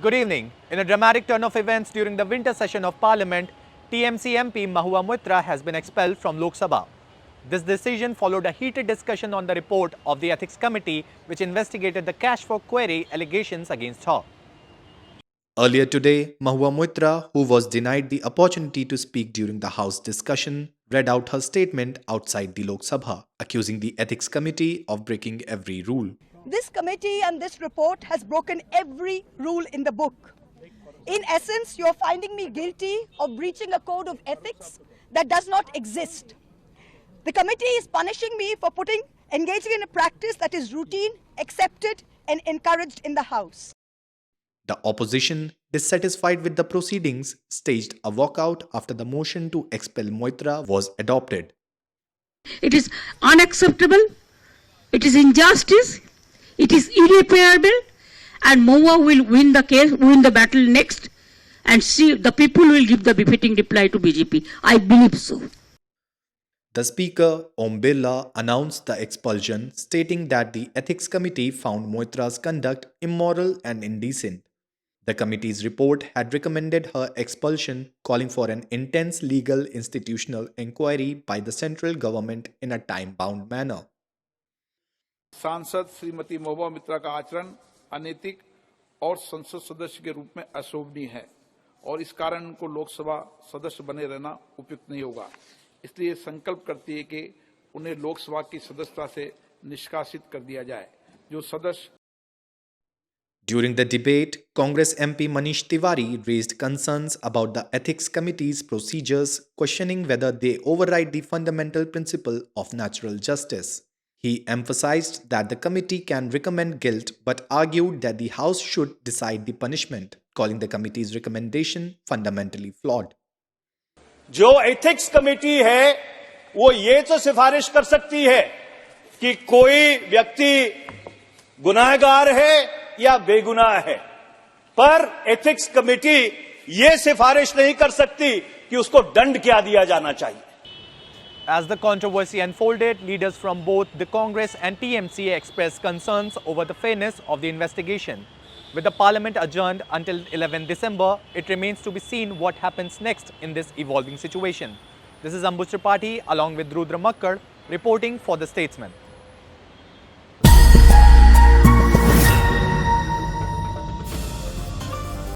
Good evening. In a dramatic turn of events during the winter session of Parliament, TMC MP Mahua Moitra has been expelled from Lok Sabha. This decision followed a heated discussion on the report of the Ethics Committee, which investigated the cash for query allegations against her. Earlier today, Mahua Moitra, who was denied the opportunity to speak during the House discussion, read out her statement outside the Lok Sabha, accusing the Ethics Committee of breaking every rule. This committee and this report has broken every rule in the book. In essence, you're finding me guilty of breaching a code of ethics that does not exist. The committee is punishing me for engaging in a practice that is routine, accepted, and encouraged in the House. The opposition, dissatisfied with the proceedings, staged a walkout after the motion to expel Moitra was adopted. It is unacceptable, it is injustice, it is irreparable, and Mahua will win the case, win the battle next, and see the people will give the befitting reply to BJP. I believe so. The Speaker, Om Birla, announced the expulsion, stating that the Ethics Committee found Moitra's conduct immoral and indecent. The committee's report had recommended her expulsion, calling for an intense legal institutional inquiry by the central government in a time-bound manner. सांसद श्रीमती महुआ मित्रा का आचरण अनैतिक और संसद सदस्य के रूप में अशोभनीय है और इस कारण उनको लोकसभा सदस्य बने रहना उपयुक्त नहीं होगा। इसलिए संकल्प करती है कि उन्हें लोकसभा की सदस्यता से निष्कासित कर दिया जाए। जो सदस्य During the debate, Congress MP Manish Tiwari raised concerns about the Ethics Committee's procedures, questioning whether they override the fundamental principle of natural justice. He emphasized that the committee can recommend guilt but argued that the House should decide the punishment, calling the committee's recommendation fundamentally flawed. जो ethics committee है वो ये तो सिफारिश कर सकती है कि कोई व्यक्ति गुनाहगार है या बेगुनाह है, पर एथिक्स कमेटी ये सिफारिश नहीं कर सकती कि उसको दंड क्या दिया जाना चाहिए। As the controversy unfolded, leaders from both the Congress and TMC expressed concerns over the fairness of the investigation. With the Parliament adjourned until 11 December, it remains to be seen what happens next in this evolving situation. This is Ambuj Tripathi along with Rudra Makkad reporting for The Statesman.